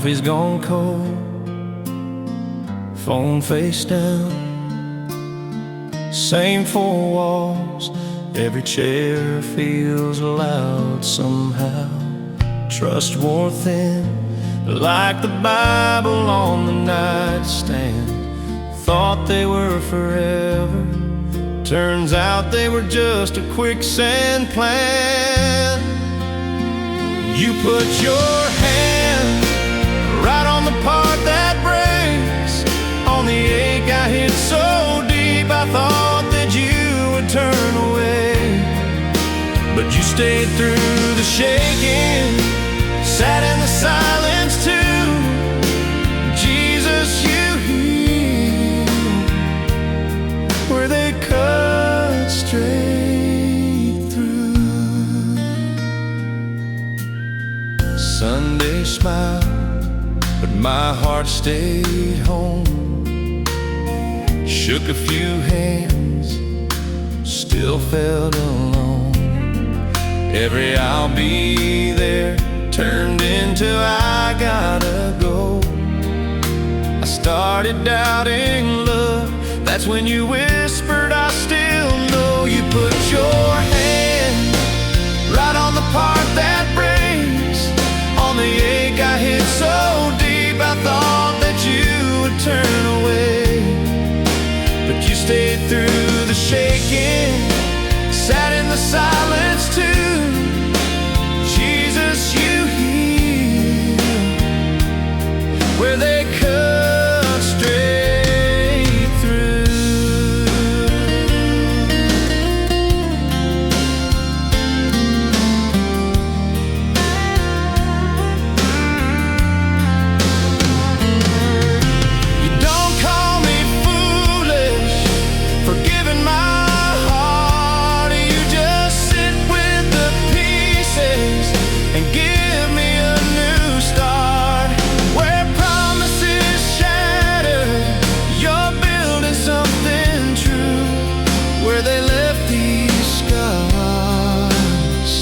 Coffee's gone cold, phone face down. Same four walls, every chair feels loud somehow. Trust wore thin, like the Bible on the nightstand. Thought they were forever, turns out they were just a quicksand plan. You put your hand right on the part that breaks, on the ache I hit so deep I thought that you would turn away. But you stayed through the shaking, sat in the silence too. Jesus, you heal where they cut straight through. Sunday smile, but my heart stayed home. Shook a few hands, still felt alone. Every I'll be there turned into I gotta go. I started doubting love, that's when you whispered I still know. You put your hand right on the part that breaks, on the ache I hit so deep I thought that you would turn away. But you stayed through the shaking, sat in the silence too. Jesus, you heal where they cut straight through. You don't call me foolish for giving my heart. You just sit with the pieces and give me a new start. Where promises shattered, you're building something true. Where they left these scars,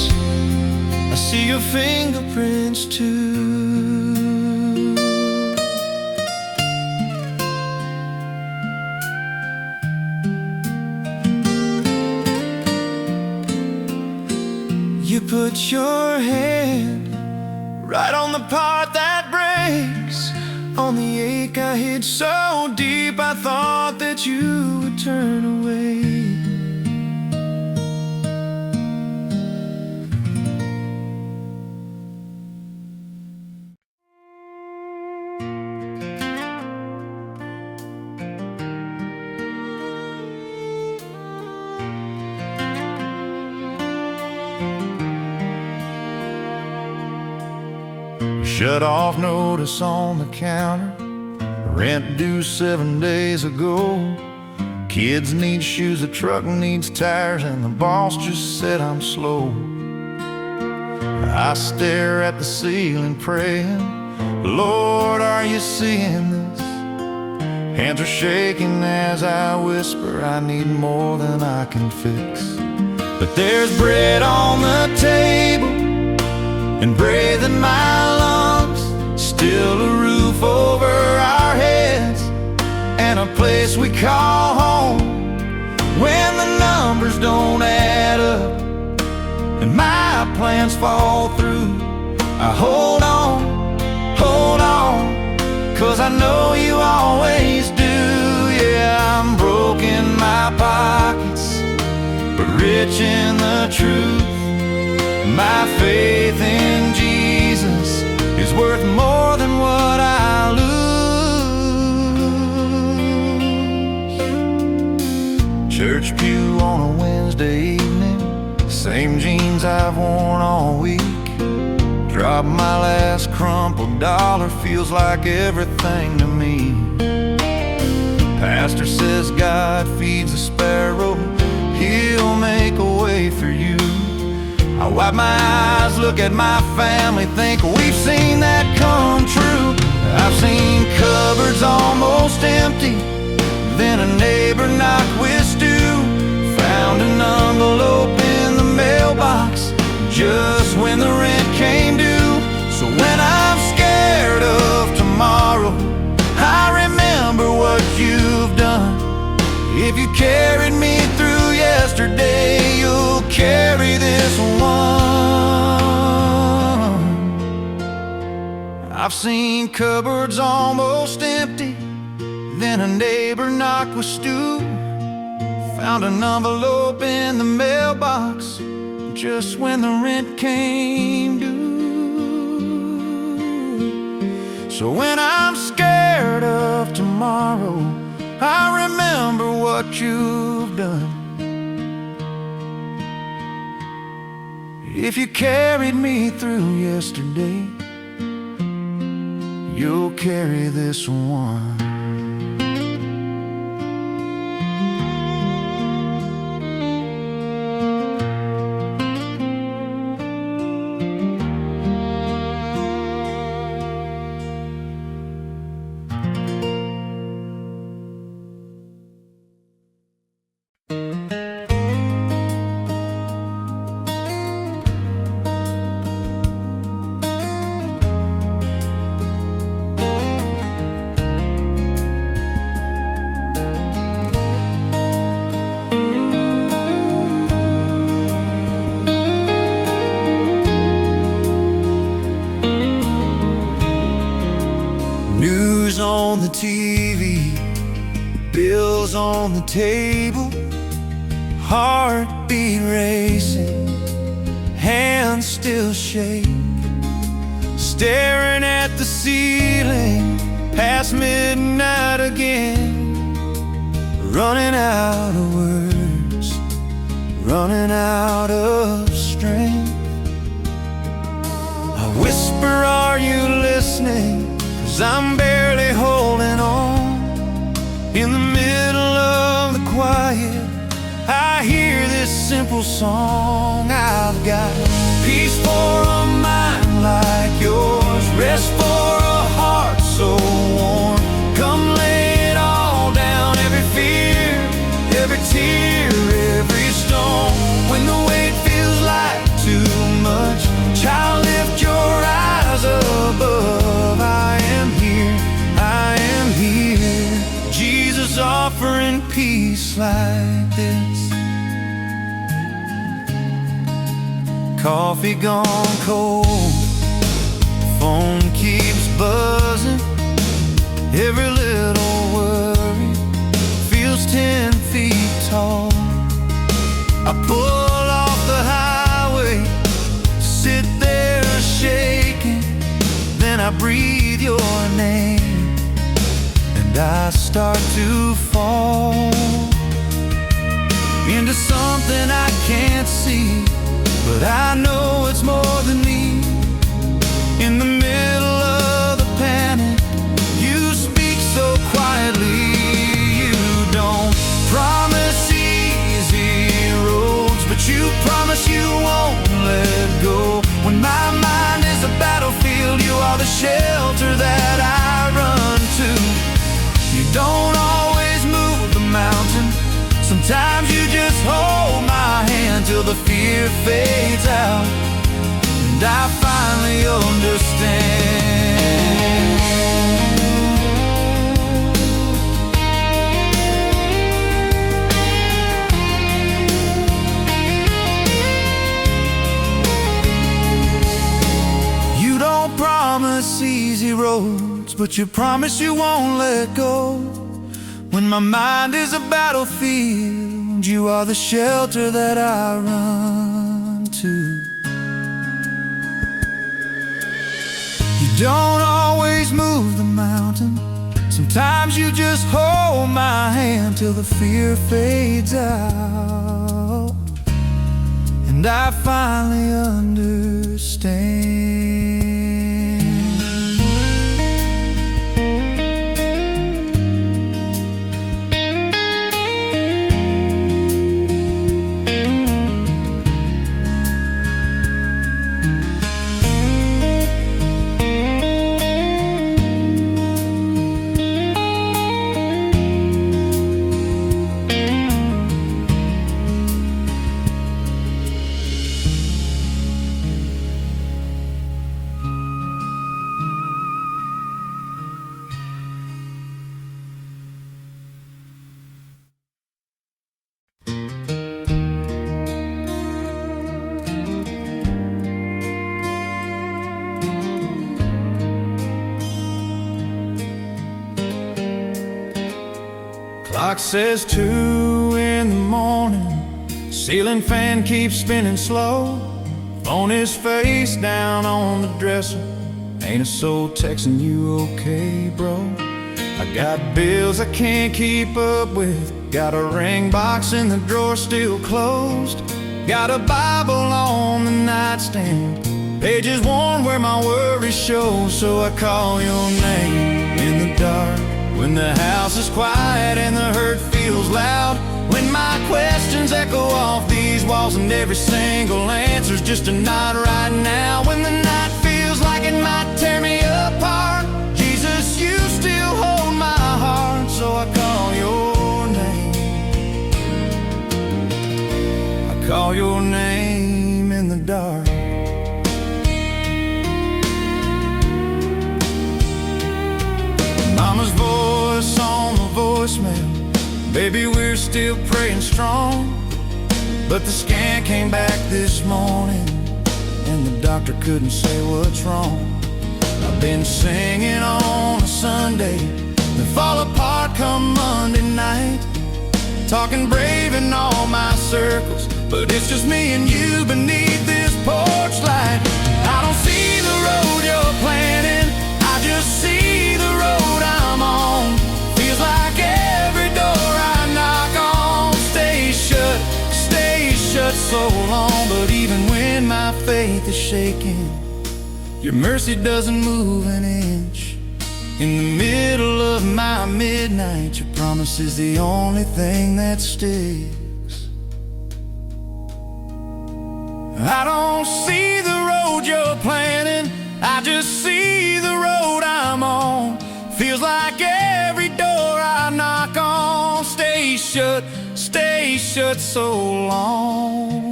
I see your fingerprints too. You put your hand right on the part that breaks, on the ache I hid so deep I thought that you would turn away. Shut off notice on the counter, rent due 7 days ago. Kids need shoes, the truck needs tires, and the boss just said I'm slow. I stare at the ceiling praying, Lord, are you seeing this? Hands are shaking as I whisper, I need more than I can fix. But there's bread on the table and breath in my lungs, still a roof over our heads, and a place we call home. When the numbers don't add up and my plans fall through, I hold on, 'cause I know you always do. Yeah, I'm broke in my pockets, but rich in the truth. My faith in Jesus is worth more than what I lose. Church pew on a Wednesday evening, same jeans I've worn all week. Drop my last crumpled dollar, feels like everything to me. Pastor says God feeds a sparrow, He'll make a way for you. I wipe my eyes, look at my family, think we've seen that come true. I've seen cupboards almost empty, then a neighbor knocked with stew. Found an envelope in the mailbox just when the rent came due. So when I'm scared of I've seen cupboards almost empty, then a neighbor knocked with stew. Found an envelope in the mailbox just when the rent came due. So when I'm scared of tomorrow, I remember what you've done. If you carried me through yesterday, you'll carry this one. News on the TV, bills on the table, heartbeat racing, hands still shake, staring at the ceiling, past midnight again, running out of words, running out of strength. I whisper, are you listening? 'Cause I'm barely holding on. In the middle of the quiet, I hear this simple song. I've got peace for a mind like yours, rest for a heart so warm. Come lay it all down, every fear, every tear, every storm. When the weight feels like too much, child, lift your eyes above. I am here, I am here. Jesus offering peace like this. Coffee gone cold, phone keeps buzzing. Every little worry feels 10 feet tall. I pull off the highway, sit there shaking, then I breathe your name, and I start to fall into something I can't see, but I know it's more than me. In the middle of the panic, you speak so quietly. You don't promise easy roads, but you promise you won't let go. When my mind is a battlefield, you are the shelter that I run to. You don't always move the mountain, sometimes you just hold my hand till the fear fades out, and I finally understand. You don't promise easy roads, but you promise you won't let go. When my mind is a battlefield, you are the shelter that I run to. You don't always move the mountain, sometimes you just hold my hand till the fear fades out, and I finally understand. Clock says 2 in the morning, ceiling fan keeps spinning slow. Phone is face down on the dresser, ain't a soul texting you okay, bro? I got bills I can't keep up with, got a ring box in the drawer still closed, got a Bible on the nightstand, pages worn where my worries show. So I call your name in the dark, when the house is quiet and the hurt feels loud, when my questions echo off these walls and every single answer's just a nod right now, when the night feels like it might tear me apart, Jesus, you still hold my heart. So I call your name, I call your name in the dark. Mama's voice on the voicemail, baby, we're still praying strong. But the scan came back this morning, and the doctor couldn't say what's wrong. I've been singing on a Sunday, then fall apart come Monday night, talking brave in all my circles, but it's just me and you beneath this porch light. I don't see the road you're planning, I just see the road I'm on. Feels like every door I knock on stays shut so long. But even when my faith is shaking, your mercy doesn't move an inch. In the middle of my midnight, your promise is the only thing that sticks. I don't see the road you're planning, I just see the road I'm on. Feels like every door I knock on stays shut so long.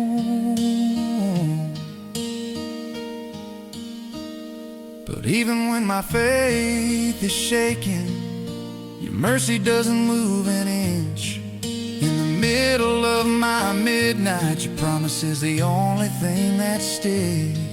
But even when my faith is shaking, your mercy doesn't move an inch. In the middle of my midnight, your promise is the only thing that sticks.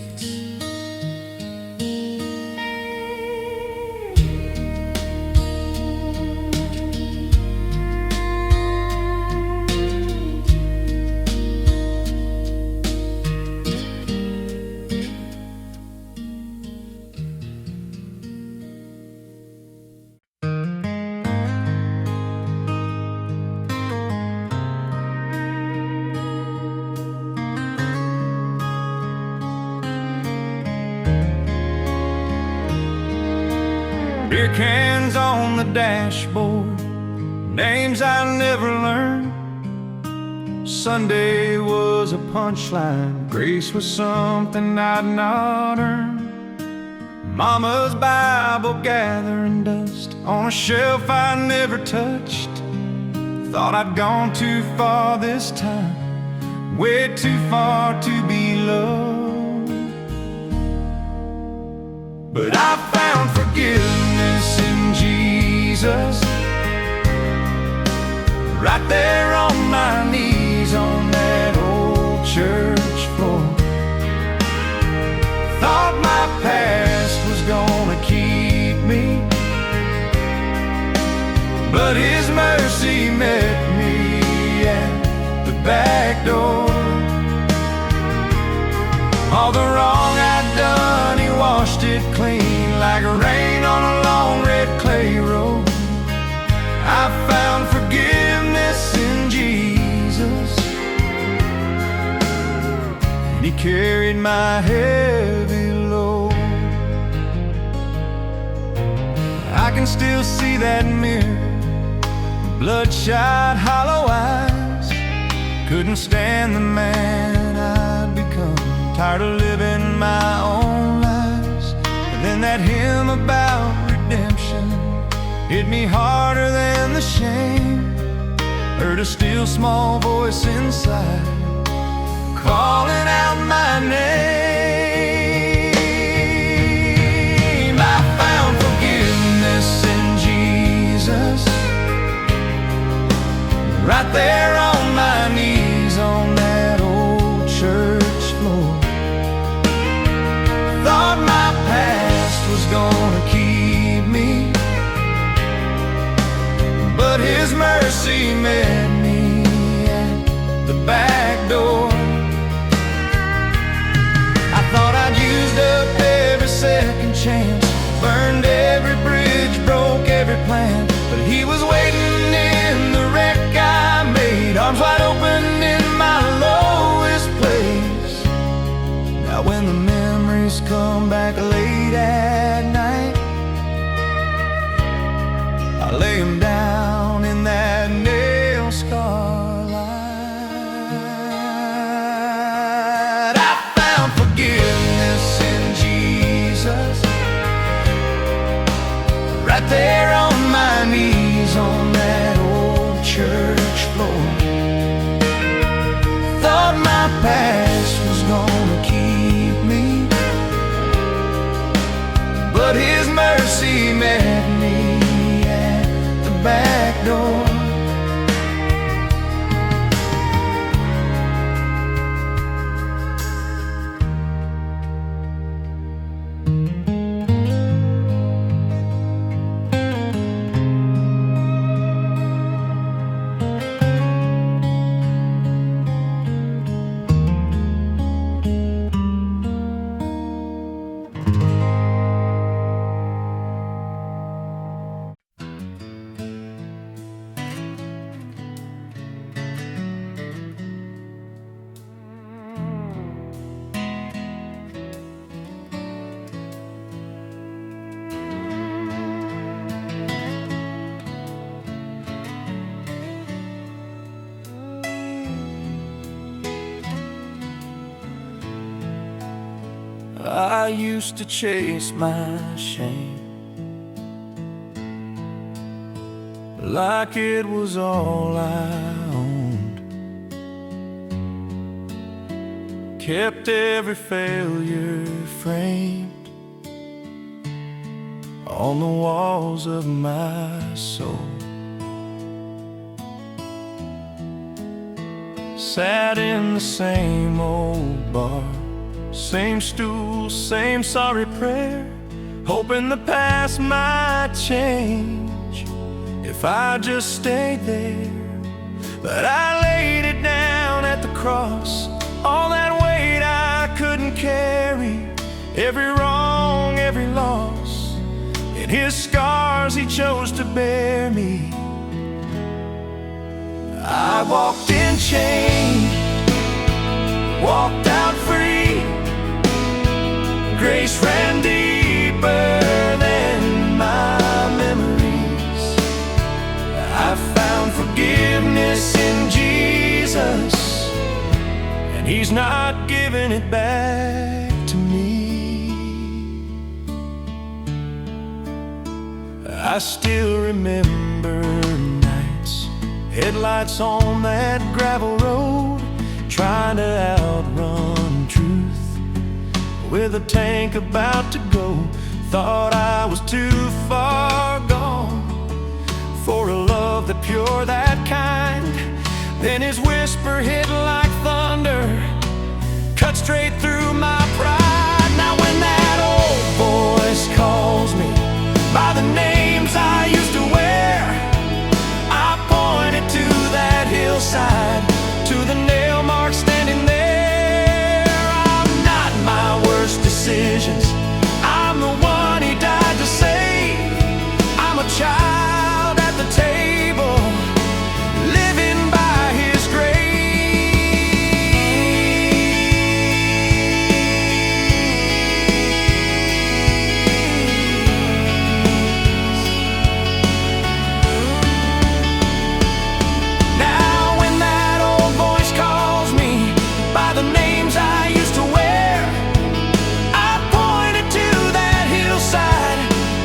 Beer cans on the dashboard, names I never learned. Sunday was a punchline, grace was something I'd not earned. Mama's Bible gathering dust on a shelf I never touched. Thought I'd gone too far this time, way too far to be loved. But I found forgiveness in Jesus, right there on my knees on that old church floor. Thought my past was gonna keep me, but His mercy met me at the back door. All the wrong I'd done, He washed it clean like rain on a long red clay road. I found forgiveness in Jesus, and He carried my heavy load. I can still see that mirror, bloodshot, hollow eyes. Couldn't stand the man I'd become, tired of living my own lies. But then that hymn about redemption hit me harder than the shame. Heard a still small voice inside calling out my name. I found forgiveness in Jesus, right there on my knees on that old church floor. Thought my past was gonna keep me, but His mercy mercy met me at the back door. I thought I'd used up every second chance, burned every bridge, broke every plan, but he was waiting in the wreck I made, arms wide open in my lowest place. Now when the memories come back late at night, I lay him down in that nail-scarred light. I found forgiveness in Jesus, right there on my knees on that old church floor. Thought my past was gonna keep me, but His mercy met me at the back door. I used to chase my shame like it was all I owned, kept every failure framed on the walls of my soul. Sat in the same old bar, same stool, same sorry prayer, hoping the past might change if I just stayed there. But I laid it down at the cross, all that weight I couldn't carry, every wrong, every loss. In His scars He chose to bear me. I walked in chains, walked out free. Grace ran deeper than my memories. I found forgiveness in Jesus, and He's not giving it back to me. I still remember nights, headlights on that gravel road, trying to outrun truth with a tank about to go. Thought I was too far gone for a love that pure, that kind. Then His whisper hit like thunder, cut straight through my pride. Now when that old voice calls me by the names I used to wear, I pointed to that hillside, to the nail marks standing there. Decisions, I'm the one He died to save. I'm a child at the table, living by His Now when that old voice calls me by the names I used to wear,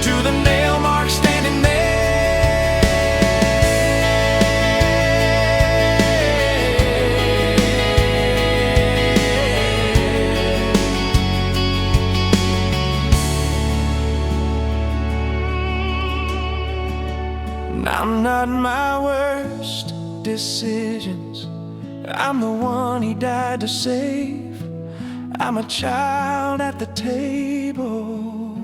to the nail mark standing there. I'm not my worst decisions, I'm the one He died to save. I'm a child at the table,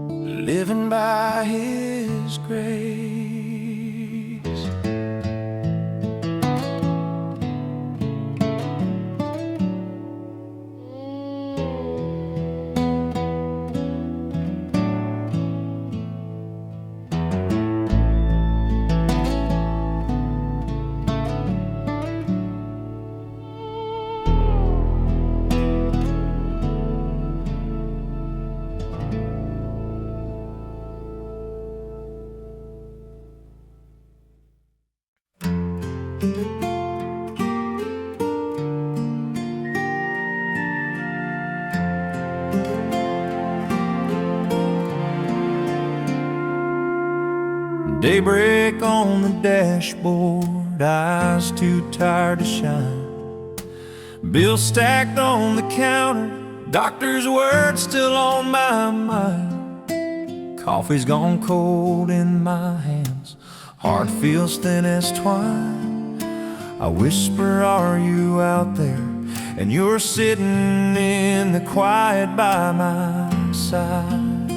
living by His grace. Daybreak on the dashboard, eyes too tired to shine. Bills stacked on the counter, doctor's words still on my mind. Coffee's gone cold in my hands, heart feels thin as twine. I whisper, are you out there? And you're sitting in the quiet by my side.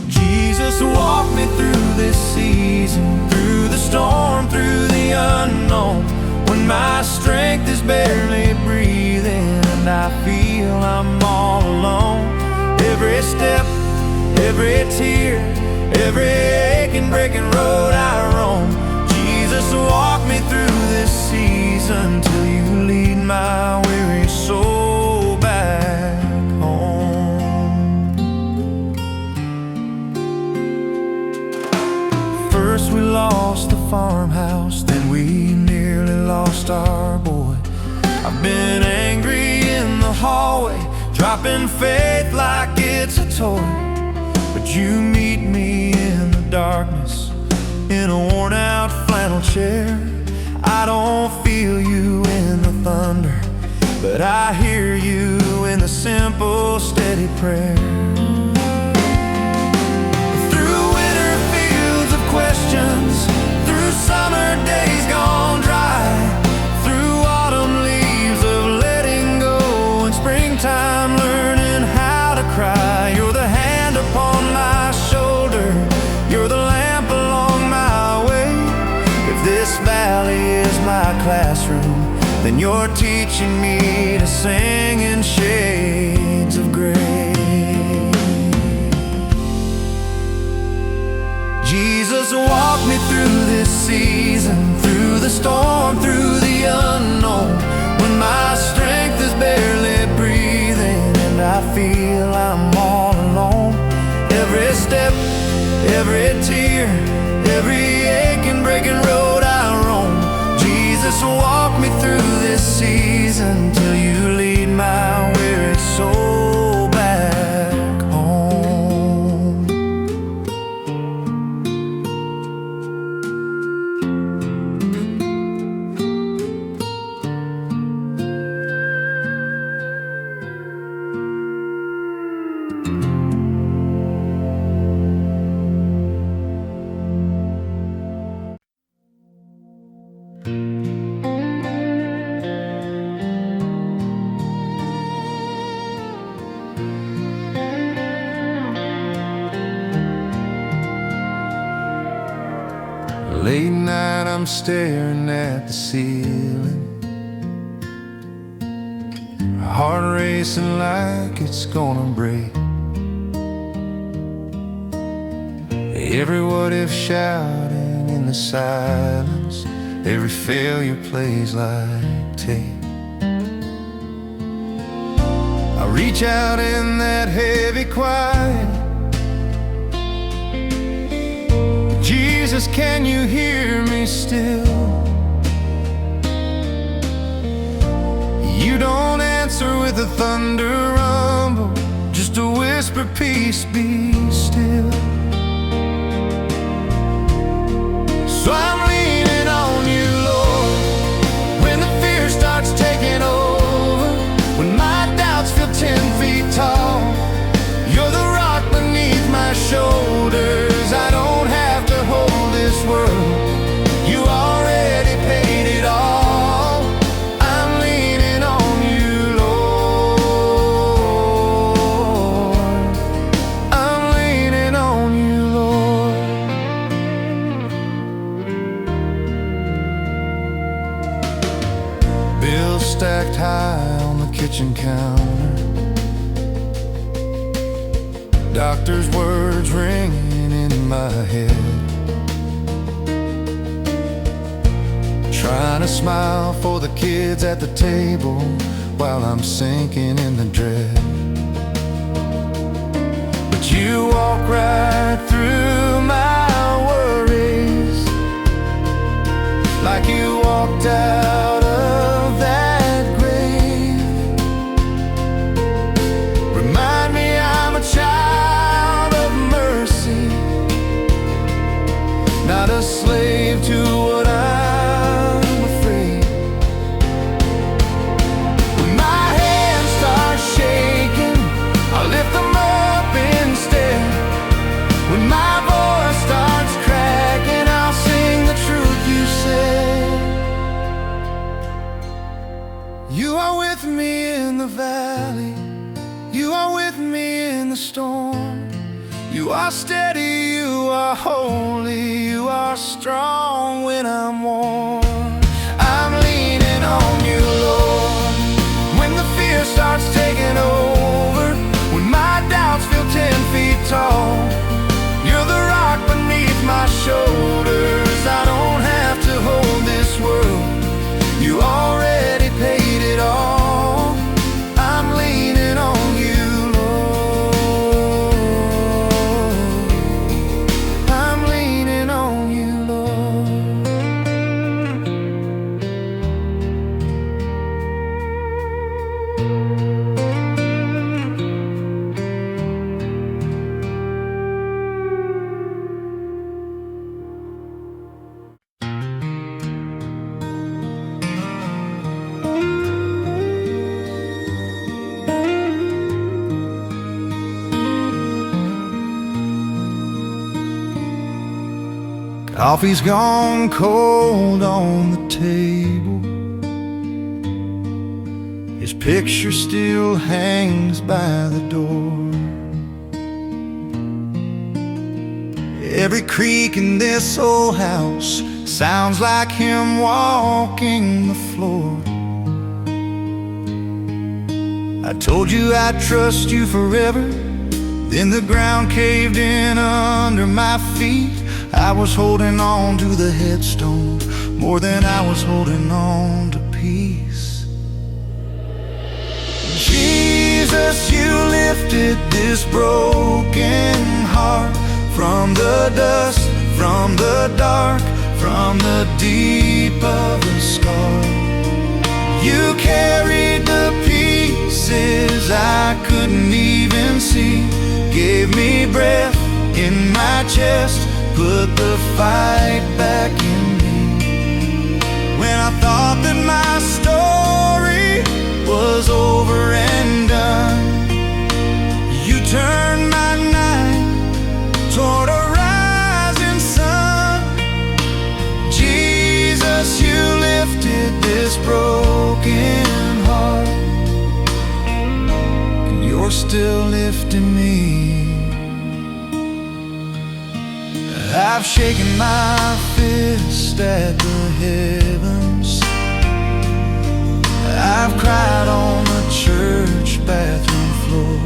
Jesus, walk me through this season, through the storm, through the unknown. When my strength is barely breathing and I feel I'm all alone. Every step, every tear, every aching, breaking road I roam. Jesus, walk me through this season till you lead my weary soul back home. First we lost the farmhouse, then we nearly lost our boy. I've been angry in the hallway, dropping faith like it's a toy. But you meet me in the darkness, in a worn out flannel chair. I don't feel you in the thunder, but I hear you in the simple, steady prayer. Through winter fields of questions, through summer days gone dry, through autumn leaves of letting go, and springtime learning how to cry. You're the hand upon my shoulder, you're the lamp along my way. If this valley is my classroom, then you're teaching me to sing in shades of gray. Jesus, walk me through this season, through the storm, through the unknown. When my strength is barely breathing and I feel I'm all alone. Every step, every tear, every aching, breaking road I roam. Jesus, walk me through this season till you lead my weary soul back home. Late night I'm staring at the ceiling, heart racing like it's gonna break. Every what if shouting in the silence, every failure plays like tape. I reach out in that heavy quiet. Jesus, can you hear me still? You don't answer with a thunder rumble, just a whisper, peace, be still. So I'm leaning on you, Lord, when the fear starts taking over, when my doubts feel 10 feet tall. You're the rock beneath my shoulders. I don't have to hold this world, you already paid it all. I'm leaning on you, Lord. I'm leaning on you, Lord. Bills stacked high on the kitchen counter, doctor's words ringing in my head. Trying to smile for the kids at the table while I'm sinking in the dread. But you walk right through my worries, like you walk not a slave to what I'm afraid. When my hands start shaking, I'll lift them up instead. When my voice starts cracking, I'll sing the truth you said. You are with me in the valley, you are with me in the storm. You are steady, you are holy, you are strong when I'm worn. I'm leaning on you, Lord, when the fear starts taking over, when my doubts feel 10 feet tall. You're the rock beneath my shoulders. I don't have to hold this world, you already paid it all. I'm leaning on you, Lord. I'm leaning on you, Lord. Coffee's gone cold on the table, his picture still hangs by the door. Every creak in this old house sounds like him walking the floor. I told you I'd trust you forever, then the ground caved in under my feet. I was holding on to the headstone more than I was holding on to peace. Jesus, you lifted this broken heart from the dust, from the dark, from the deep of the scar. You carried the pieces I couldn't even see, gave me breath in my chest, put the fight back in me. When I thought that my story was over and done, you turned my night toward a rising sun. Jesus, you lifted this broken heart, and you're still lifting me. I've shaken my fist at the heavens, I've cried on the church bathroom floor,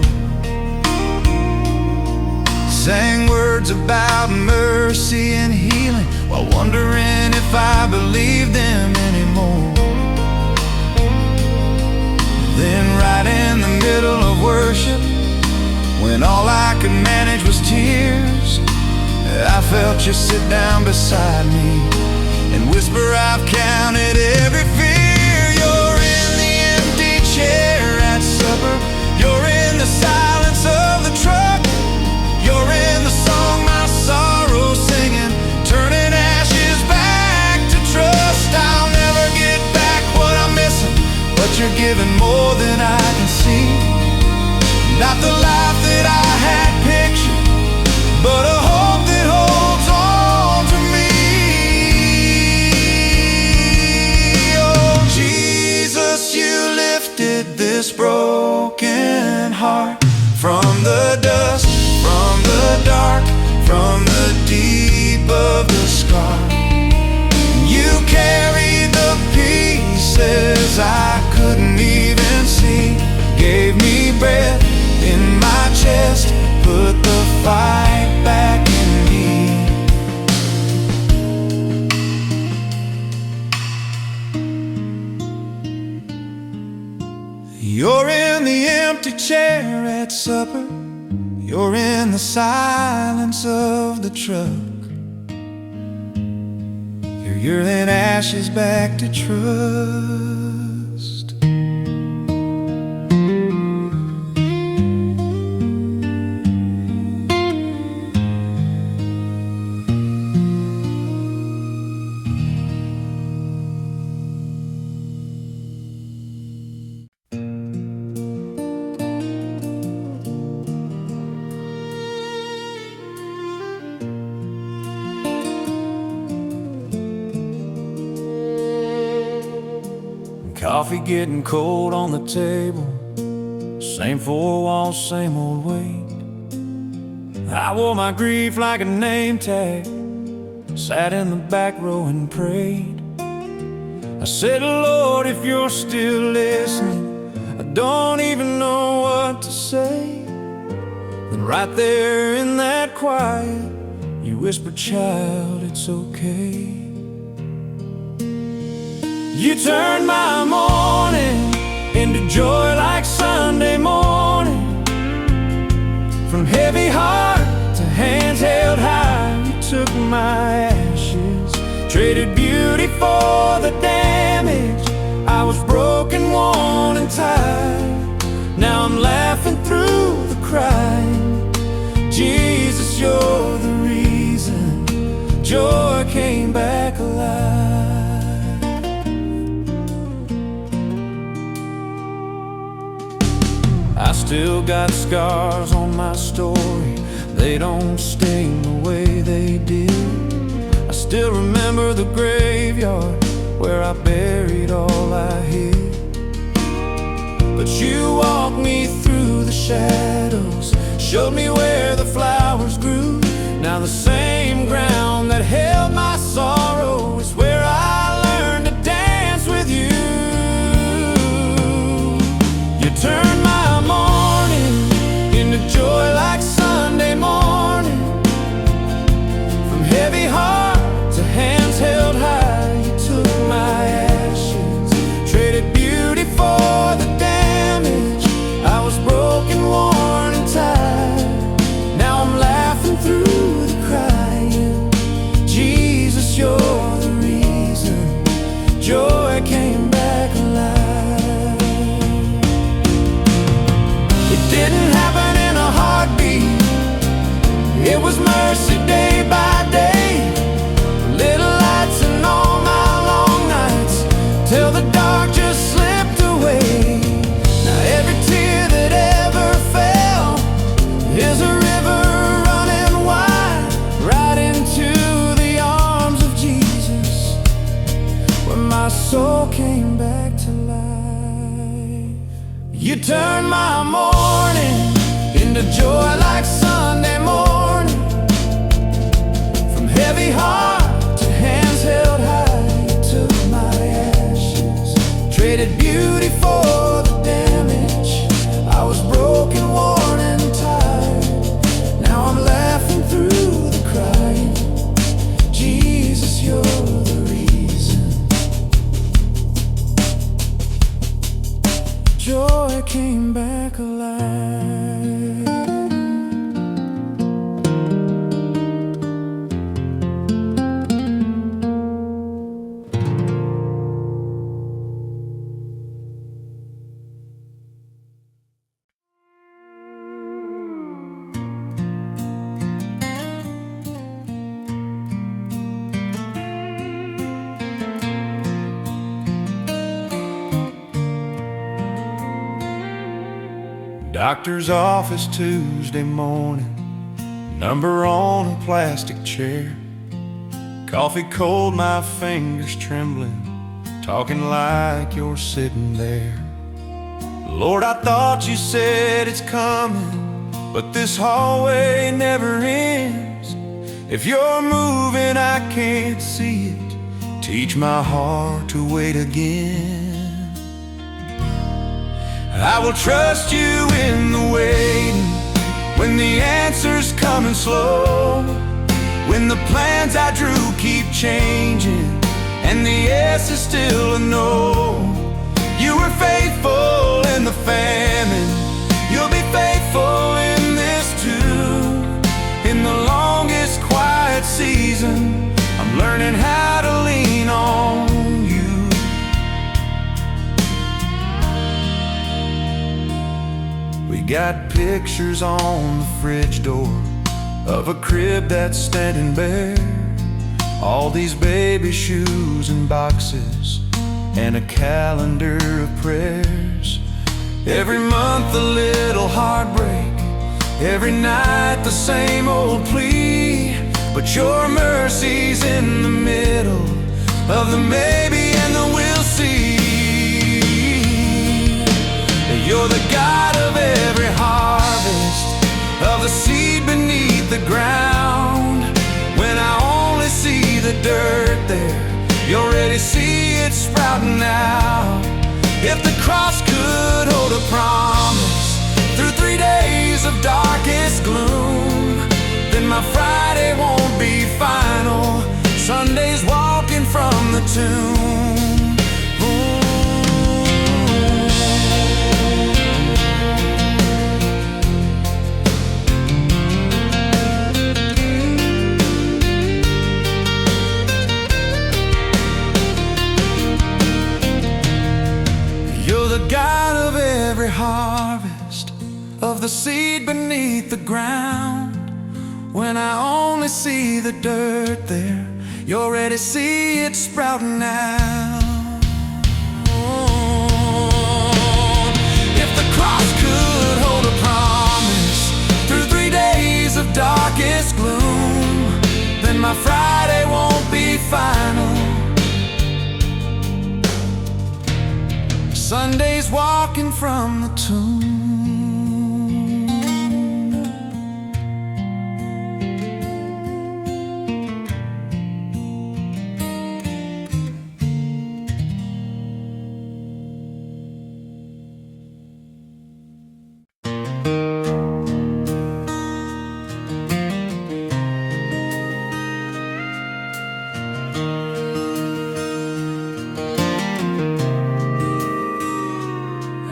sang words about mercy and healing while wondering if I believed them anymore. Then right in the middle of worship, when all I could manage was tears, I felt you sit down beside me and whisper, I've counted every fear. You're in the empty chair at supper, you're in the silence of the truck, you're in the song my sorrow singing, turning ashes back to trust. I'll never get back what I'm missing, but you're giving more than I can see. Not the life that I had pictured, but a hope that holds on to me. Oh Jesus, you lifted this broken heart from the dust, from the dark, from the deep of the scar. You carried the pieces I couldn't even see, gave me breath in my chest, put the fight back in me. You're in the empty chair at supper, you're in the silence of the truck, you're yearning ashes back to trust. Coffee getting cold on the table, same four walls, same old weight. I wore my grief like a name tag, sat in the back row and prayed. I said, Lord, if you're still listening, I don't even know what to say. Then right there in that quiet, you whispered, child, it's okay. You turned my morning into joy like Sunday morning. From heavy heart to hands held high, you took my ashes, traded beauty for the damage. I was broken, worn and tired. Now I'm laughing through the crying. Jesus, you're the reason joy came back alive. I still got scars on my story, they don't sting the way they did. I still remember the graveyard where I buried all I hid. But you walked me through the shadows, showed me where the flowers grew. Now the same ground that held my sorrow is where I learned to dance with you. You turned my morning into joy like Sunday morning. From heavy heart to hands held high, you took my ashes, traded beauty for the damage. I was broken, worn and tired. Now I'm laughing through the crying. Jesus, you're the reason joy came back alive. It didn't happen in a heartbeat, it was mercy day by day. Little lights in all my long nights, till the dark just slipped away. Now every tear that ever fell is a river running wide, right into the arms of Jesus, where my soul came back to life. You turned my morning into joy like Sunday morning. From heavy heart to hands held high, you took my ashes, traded beauty for the damage. I was broken, worn and tired. Now I'm laughing through the crying. Jesus, you're the reason joy came back alive. Doctor's office Tuesday morning, number on a plastic chair. Coffee cold, my fingers trembling, talking like you're sitting there. Lord, I thought you said it's coming, but this hallway never ends. If you're moving, I can't see it. Teach my heart to wait again. I will trust you in the waiting, when the answer's coming slow, when the plans I drew keep changing, and the yes is still a no. You were faithful in the famine, you'll be faithful in this too. In the longest quiet season, I'm learning how to lean on you. We got pictures on the fridge door of a crib that's standing bare, all these baby shoes and boxes, and a calendar of prayers. Every month a little heartbreak, every night the same old plea. But your mercy's in the middle of the maybe and the we'll see. You're the God of every harvest, of the seed beneath the ground. When I only see the dirt there, you already see it sprouting out. If the cross could hold a promise through 3 days of darkest gloom, then my Friday won't be final. Sunday's walking from the tomb. You're the God of every harvest, of the seed beneath the ground. When I only see the dirt there, you already see it sprouting out. If the cross could hold a promise through 3 days of darkest gloom, then my Friday won't be final. Sunday's walking from the tomb.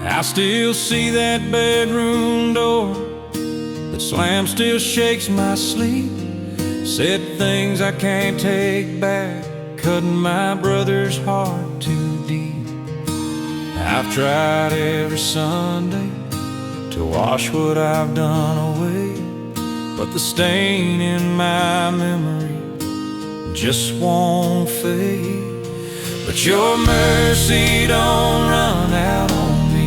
I still see that bedroom door that slam still shakes my sleep. Said things I can't take back, cutting my brother's heart too deep. I've tried every Sunday to wash what I've done away, but the stain in my memory just won't fade. But your mercy don't run out on me.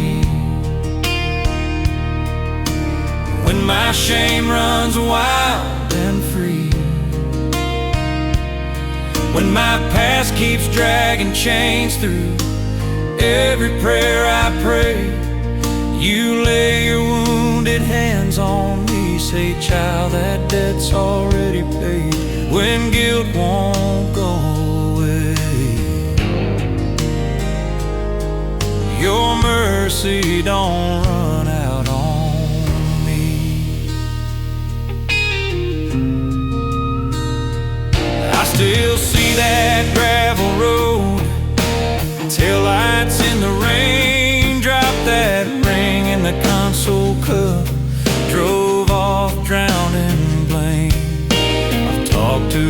When my shame runs wild and free, when my past keeps dragging chains through every prayer I pray, you lay your wounded hands on me. Say, child, that debt's already paid. When guilt won't go away, your mercy don't run out on me. I still see that gravel road, taillights in the rain, drop that ring in the console cup, drove off drowning blame. I've talked to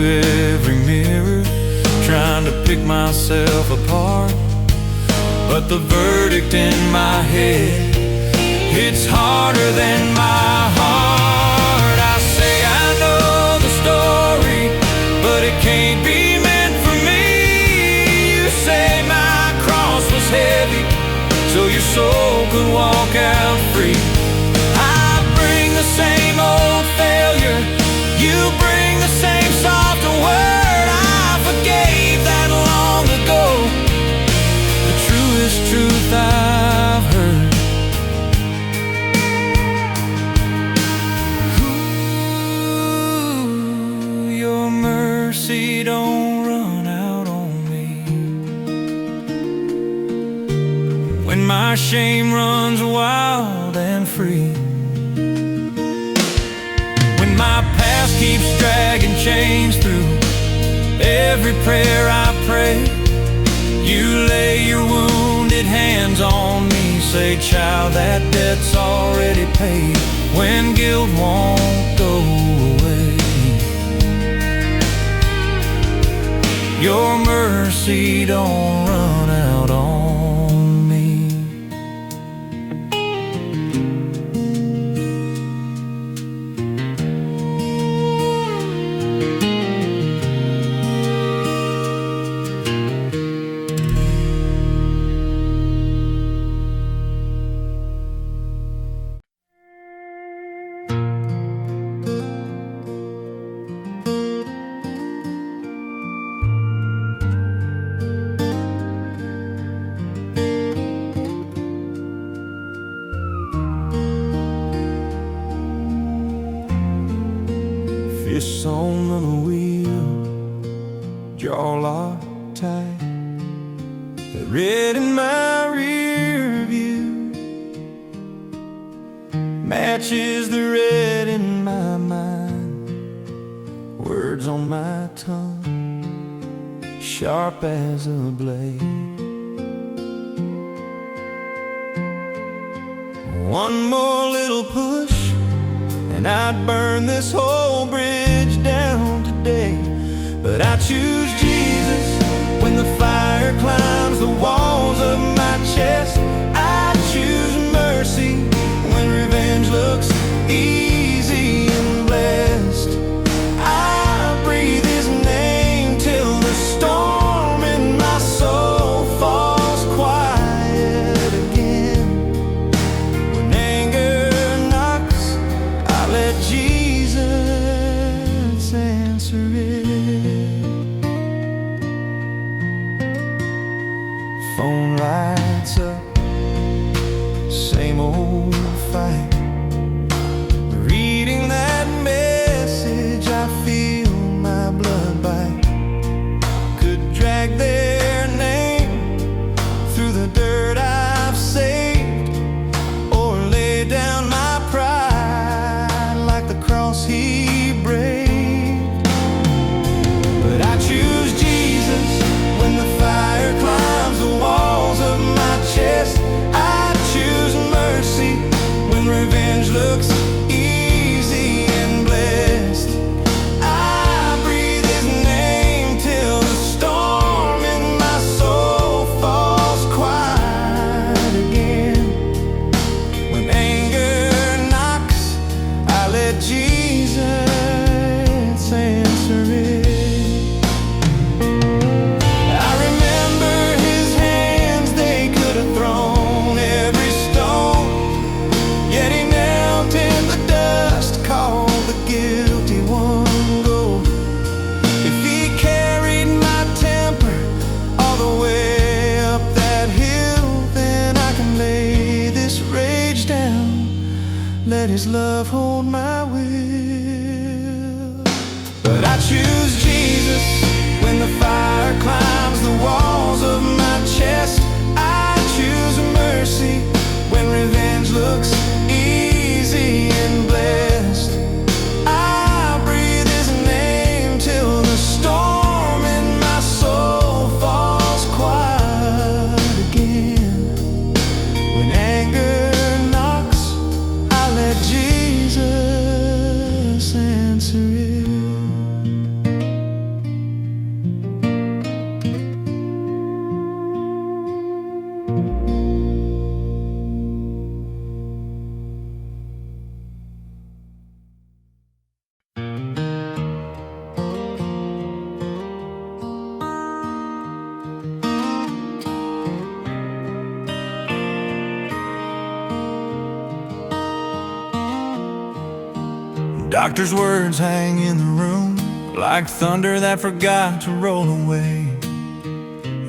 every mirror, trying to pick myself apart, but the verdict in my head hits harder than my heart. I say I know the story, but it can't be meant for me. You say my cross was heavy, so your soul could walk out free. I bring the same old failure, you bring the same soft word. I forgave that long ago, the truest truth I've heard. Ooh, your mercy don't run out on me. When my shame runs wild and free, when my past keeps dragging chains through every prayer I pray, you lay your wounded hands on me. Say, child, that debt's already paid. When guilt won't go away, your mercy don't run out on me. jaw locked tight. The red in my rear view matches the red in my mind. Words on my tongue, sharp as a blade. One more little push and I'd burn this whole bridge down today. But I choose Jesus when the fire climbs the walls of my chest. I choose mercy when revenge looks easy and blessed. I breathe His name till the storm in my soul falls quiet again. When anger knocks, I let Jesus answer it. Phone lights up, same old fight. Reading that message, I feel my blood bite. Could drag their name through the dirt I've saved, or lay down my pride like the cross He braved. But I choose Jesus when the fire climbs the walls of my chest. I choose mercy when revenge looks easy and blessed. I breathe His name till the storm in my soul falls quiet again. When anger knocks, I let Jesus answer it. I remember His hands, they could have thrown every stone, yet He knelt in the dust, called the guilty one go. If He carried my temper all the way up that hill, then I can lay this rage down, let His love hold my will. But I choose Jesus when the fire climbs the walls of my chest. I choose mercy when revenge looks easy and blessed. I breathe His name till the storm in my soul falls quiet again. When anger knocks, I let Jesus answer it. Doctor's words hang in the room like thunder that forgot to roll away.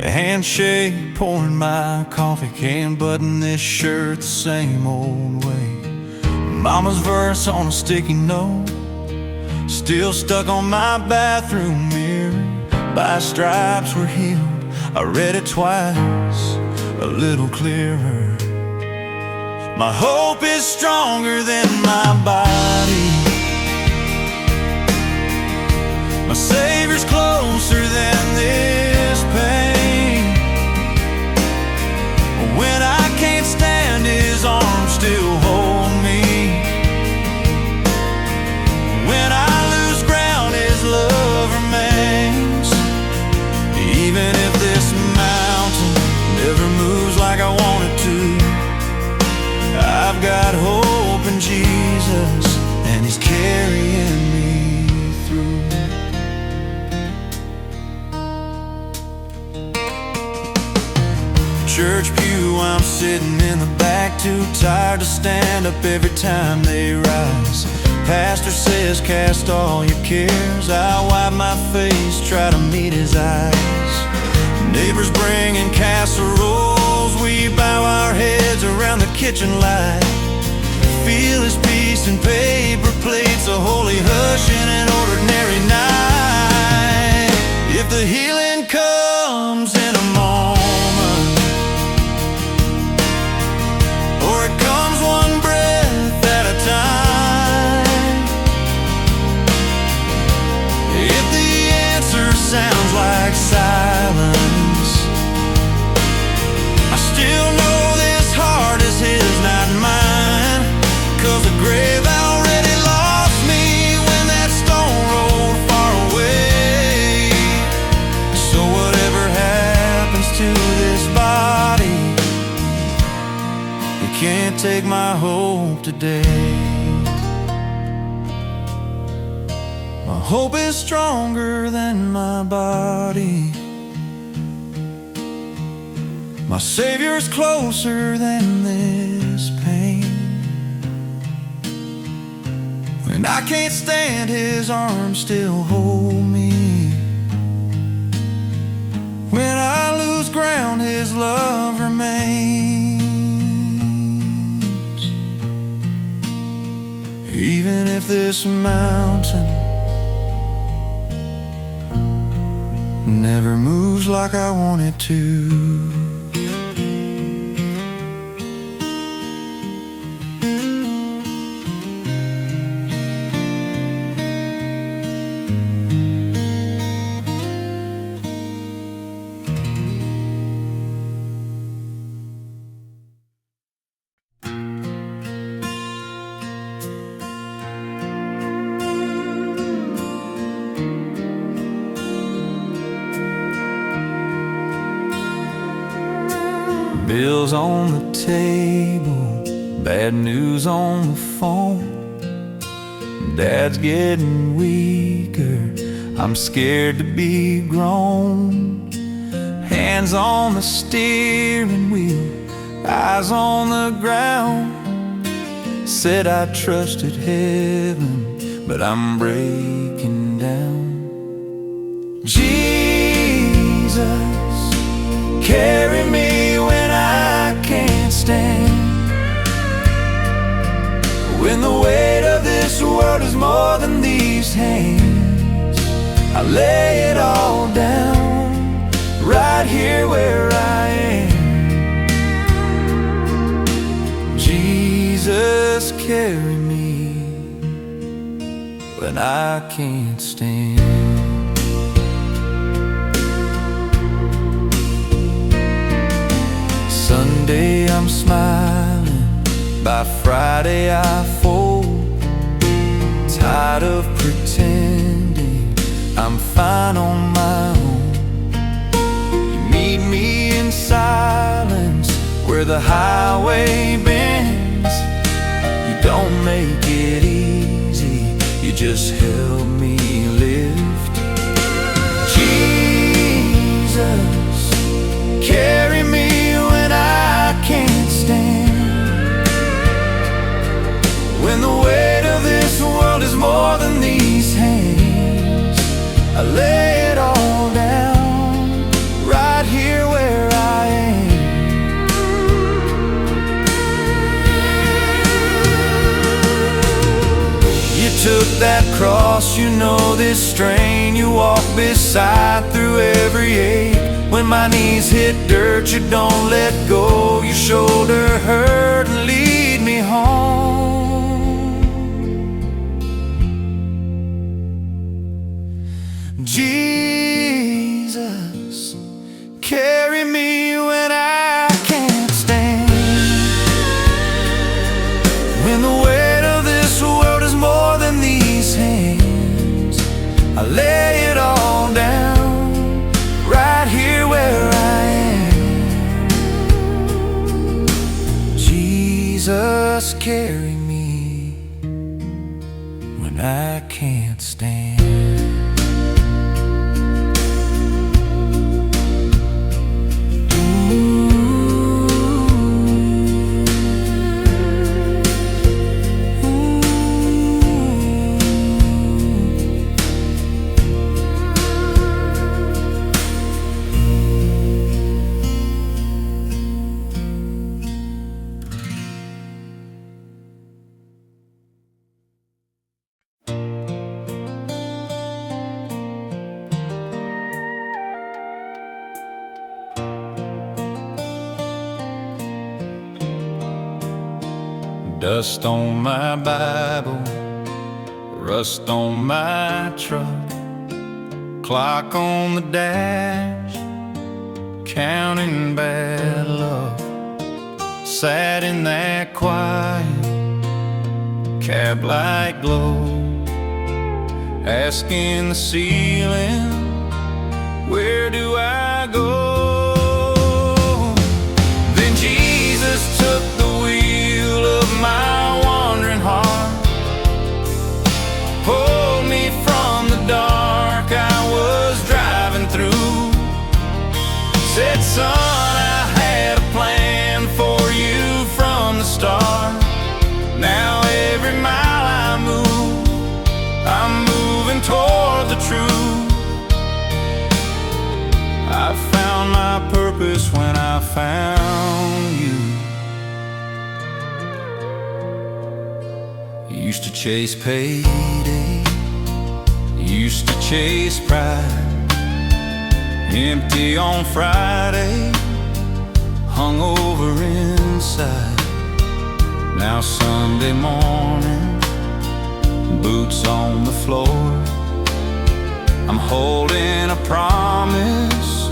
A handshake pouring my coffee, can't button this shirt the same old way. Mama's verse on a sticky note, still stuck on my bathroom mirror. By stripes we're healed, I read it twice, a little clearer. My hope is stronger than my body, my Savior's closer than this pain. When I can't stand, His arms still hold me. When I lose ground, His love remains. Even if this mountain never moves like I want it to, I've got hope in Jesus, and He's carrying me through. Church pew, I'm sitting in the back, too tired to stand up every time they rise. Pastor says, cast all your cares. I wipe my face, try to meet His eyes. Neighbors bringing casseroles, we bow our heads around the kitchen light. Feel His peace in paper plates, a holy hush in an ordinary night. If the the healing comes in a moment, or it comes one breath at a time. If the answer sounds like silence, I still know this heart is his, not mine. 'Cause the grave already lost me when that stone rolled far away. So whatever happens to this body, you can't take my hope today. My hope is stronger than my body. My Savior's closer than this pain. When I can't stand, his arms still hold me. When I lose ground, his love remains. Even if this mountain never moves like I want it to, bills on the table, bad news on the phone. Dad's getting weaker, I'm scared to be grown. Hands on the steering wheel, eyes on the ground. Said I trusted heaven, but I'm breaking down. Jesus, carry me when I can't stand. When the weight of this world is more than these hands, I lay it all down, right here where I am. Jesus, carry me when I can't stand. Sunday I'm smiling, by Friday I fold. Tired of pretending I'm fine on my own. You meet me in silence where the highway bends. You don't make it easy, you just help me lift. Jesus, carry me when I can't stand. When the weight of this world is more than these hands, I lay it all down, right here where I am. You took that cross, you know this strain. You walk beside through every ache. When my knees hit dirt, you don't let go. Your shoulder hurt and lead me home. Jesus, carry me when I can't stand. When the weight of this world is more than these hands, I lay it all down, right here where I am. Jesus, carry me when I can't stand. Dust on my Bible, rust on my truck, clock on the dash, counting bad luck. Sat in that quiet cab light glow, asking the ceiling, where do I go? Then Jesus took the wheel of my wandering heart, pulled me from the dark I was driving through, said, son, I had a plan for you from the start. Now every mile I move, I'm moving toward the truth. I found my purpose when I found you. Used to chase payday, used to chase pride, empty on Friday, hungover inside. Now Sunday morning, boots on the floor, I'm holding a promise,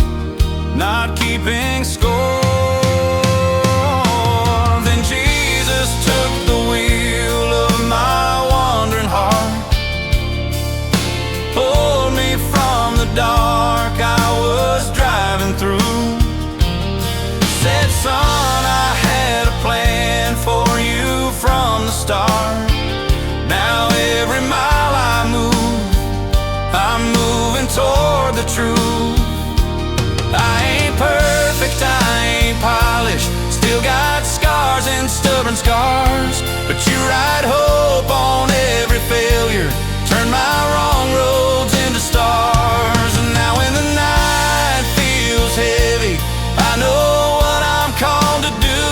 not keeping score. Then Jesus took the wheel of my wandering heart, pulled me from the dark I was driving through, said, son, I had a plan for you from the start. Now every mile I move, I'm moving toward the truth. I ain't perfect, I ain't polished, still got scars and stubborn scars, but you write hope on every failure, turn my wrong roads into stars. And now when the night feels heavy, I know what I'm called to do.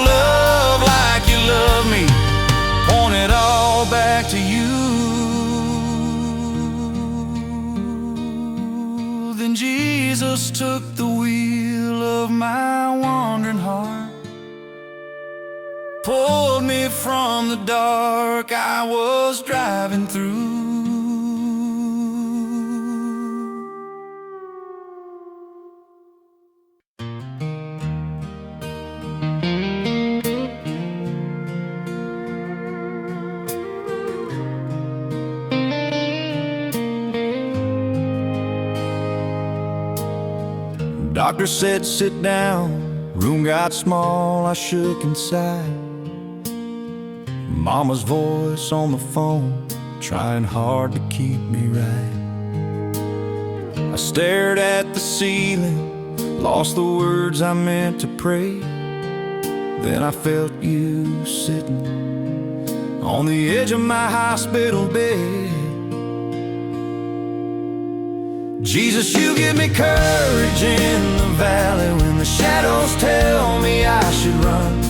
Love like you love me, point it all back to you. Then Jesus took the wheel of my wandering heart, pulled me from the dark I was driving through. Doctor said sit down, room got small, I shook inside. Mama's voice on the phone, trying hard to keep me right. I stared at the ceiling, lost the words I meant to pray. Then I felt you sitting on the edge of my hospital bed. Jesus, you give me courage in the valley when the shadows tell me I should run.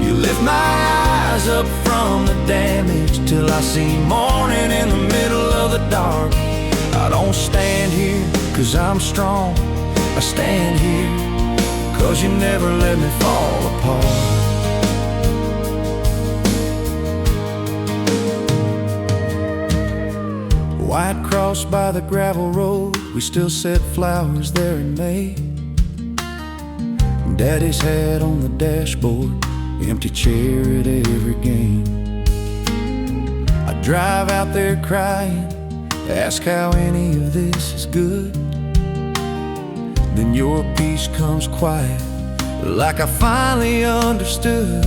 You lift my eyes up from the damage till I see morning in the middle of the dark. I don't stand here 'cause I'm strong, I stand here 'cause you never let me fall apart. White cross by the gravel road, we still set flowers there in May. Daddy's hat on the dashboard, empty chair at every game. I drive out there crying, ask how any of this is good. Then your peace comes quiet, like I finally understood.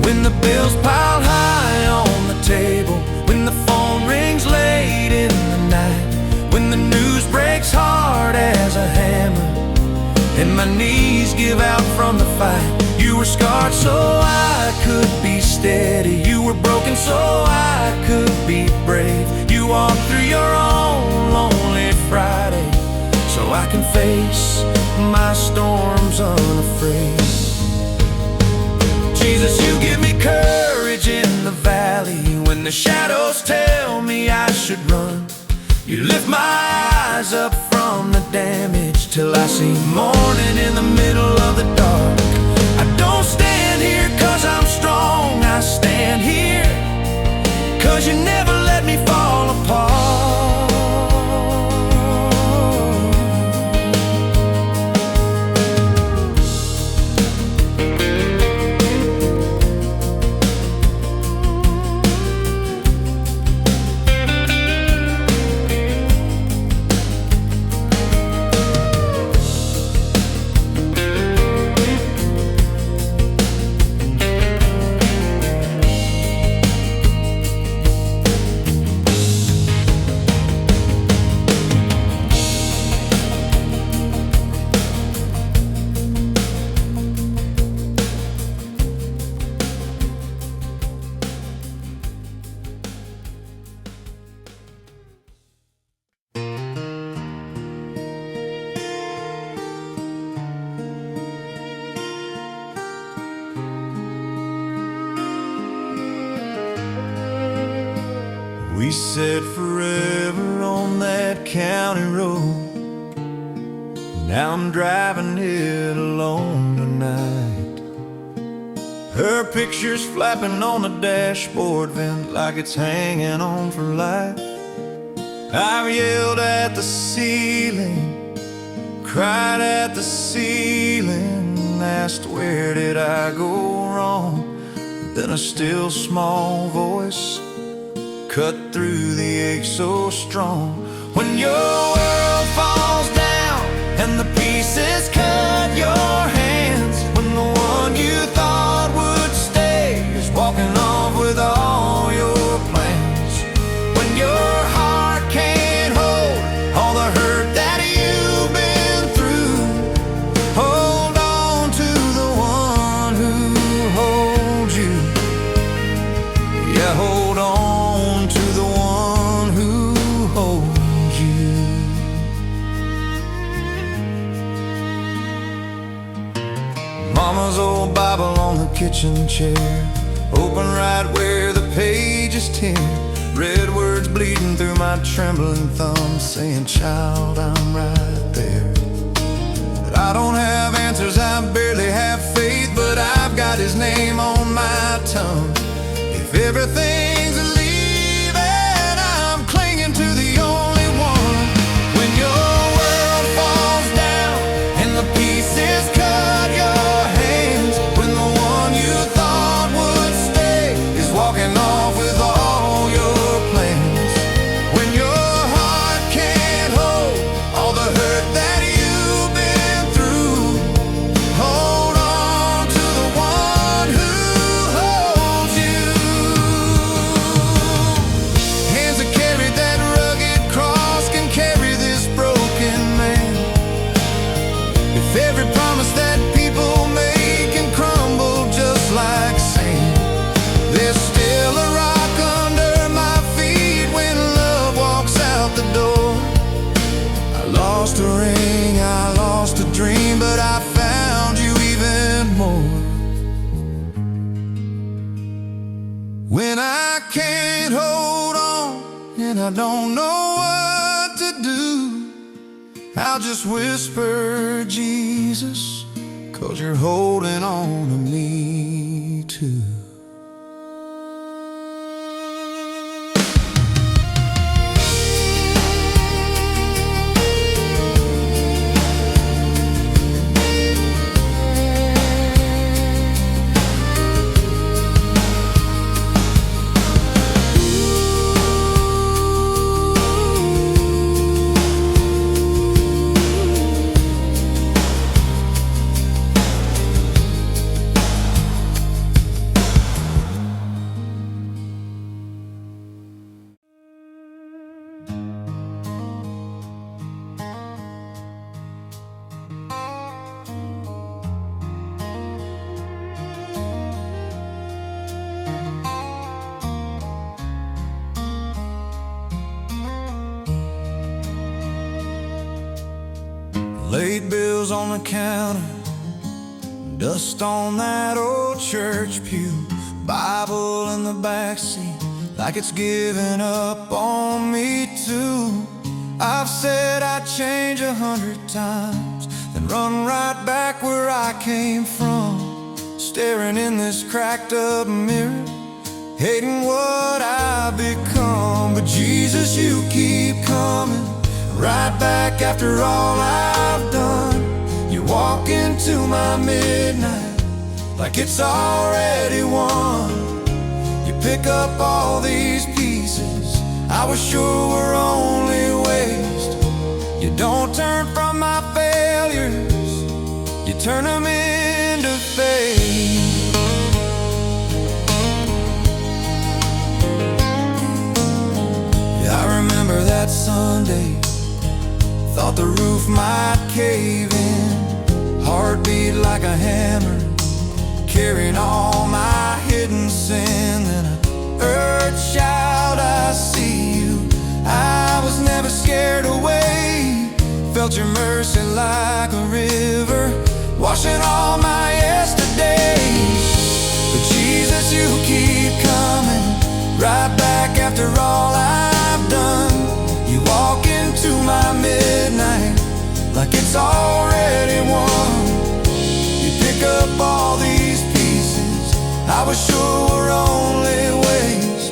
When the bills pile high on the table, when the phone rings late in the night, when the news breaks hard as a hammer and my knees give out from the fight. You were scarred so I could be steady, you were broken so I could be brave. You walked through your own lonely Friday so I can face my storms unafraid. Jesus, you give me courage in the valley when the shadows tell me I should run. You lift my eyes rise up from the damage till I see morning in the middle of the dark. I don't stand here 'cause I'm strong, I stand here 'cause you never let me fall apart. We said forever on that county road. Now I'm driving it alone tonight. Her picture's flapping on the dashboard vent like it's hanging on for life. I've yelled at the ceiling, cried at the ceiling, asked where did I go wrong. Then a still small voice cut through the ache so strong. When your world falls down and the pieces cut your hands, when the one you thought would stay is walking off with all your plans, when your heart can't hold all the hurt that you've been through, hold on to the one who holds you. Yeah, hold on to the one who holds you. Mama's old Bible on the kitchen chair, open right where the pages tear. Red words bleeding through my trembling thumb, saying, child, I'm right there. But I don't have answers, I barely have faith, but I've got his name on my tongue. If everything's leaving, I'm clinging to the only one. When your world falls down and the pieces cut your hands, when the one you thought would stay is walking off with all your plans, when your heart can't hold all the hurt that you've been through, hold on to the one who holds you. Hands that carry that rugged cross can carry this broken man. If every promise that people make can crumble just like sand, there's still a rock under my feet when love walks out the door. I lost a ring, I lost a dream, but I found you even more. When I can't hold on and I don't know what to do, I'll just whisper Jesus, 'cause you're holding on to me too. Late bills on the counter, dust on that old church pew, Bible in the backseat, like it's giving up on me too. I've said I'd change 100 times, then run right back where I came from, staring in this cracked up mirror, hating what I've become. But Jesus, you keep coming right back after all I've done. You walk into my midnight like it's already won. You pick up all these pieces I was sure were only waste. You don't turn from my failures, you turn them into faith. Yeah, I remember that Sunday, thought the roof might cave in, heartbeat like a hammer, carrying all my hidden sin. Then I heard shout, I see you. I was never scared away, felt your mercy like a river, washing all my yesterdays. But Jesus, you keep coming right back after all I've done. You walk into my midnight like it's already won. You pick up all these pieces I was sure were only waste.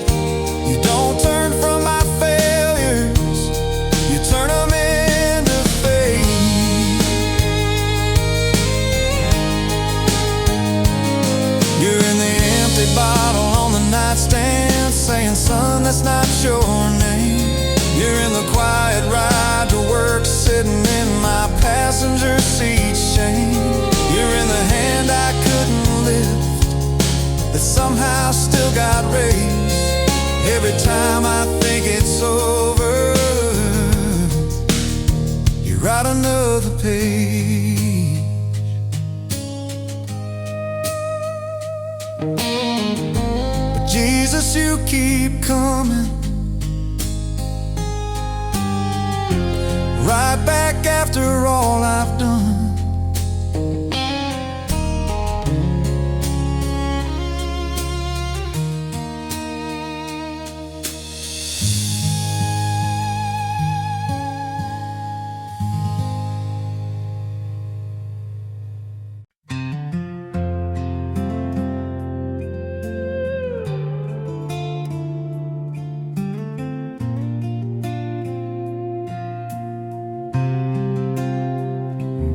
You don't turn from my failures, you turn them into faith. You're in the empty bottle on the nightstand, saying, son, that's not your name. You're in the quiet ride to work, sitting in my passenger seat shame. You're in the hand I couldn't lift, that somehow still got raised. Every time I think it's over, you write another page. But Jesus, you keep coming right back after all I've done.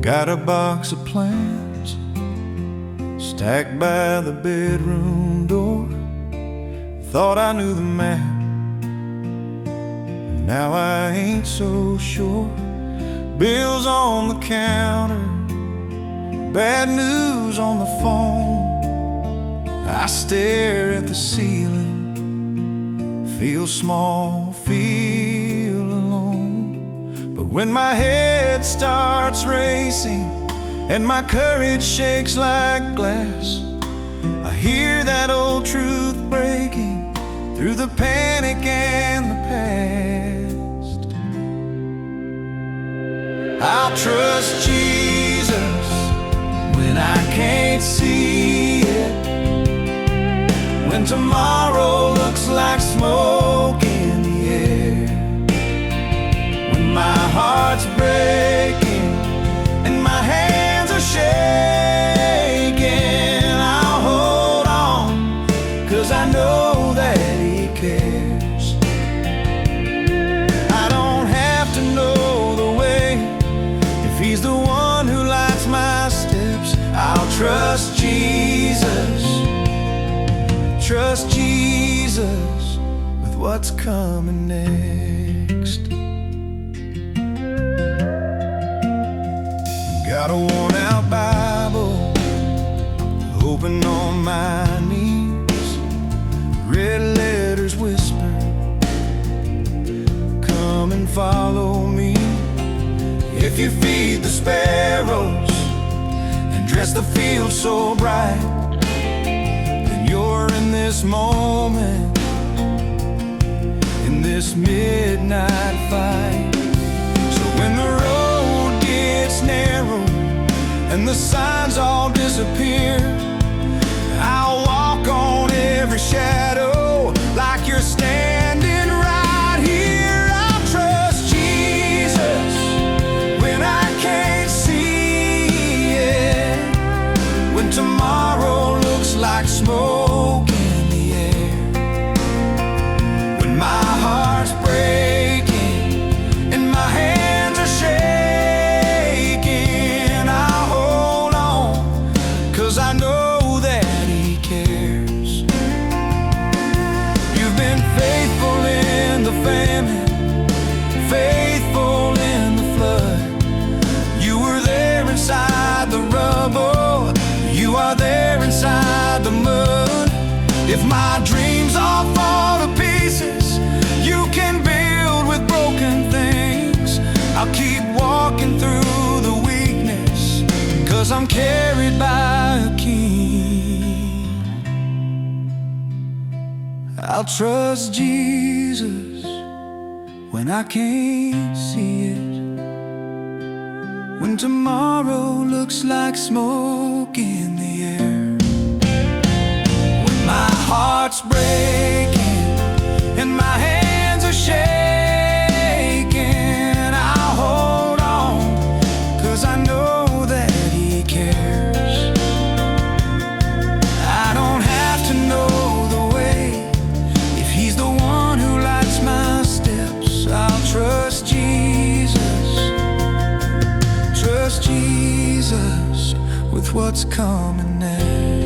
Got a box of plans stacked by the bedroom door. Thought I knew the map, now I ain't so sure. Bills on the counter, bad news on the phone. I stare at the ceiling, feel small, feel alone. But when my head starts racing and my courage shakes like glass, I hear that old truth breaking through the panic and the past. I'll trust Jesus when I can't see it, when tomorrow looks like smoke in the air, when my heart's breaking and my hands are shaking. I'll hold on, 'cause I know that He cares. I don't have to know the way, if He's the one who lights my steps. I'll trust Jesus, trust Jesus with what's coming next. Got a worn-out Bible open on my knees, red letters whisper, come and follow me. If you feed the sparrows and dress the field so bright, then you're in this moment, in this midnight fight. So when the road gets narrow and the signs all disappear, I'll walk on every shadow like you're standing right here. I'll trust Jesus famine, faithful in the flood. You were there inside the rubble, you are there inside the mud. If my dreams all fall to pieces, you can build with broken things. I'll keep walking through the weakness, 'cause I'm carried by a king. I'll trust Jesus when I can't see it, when tomorrow looks like smoke in the air, when my heart's breaking and my hands are shaking. I'll hold on, 'cause I know that He cares. I don't have to know the way, if He's the one who lights my steps. I'll trust Jesus, trust Jesus with what's coming next.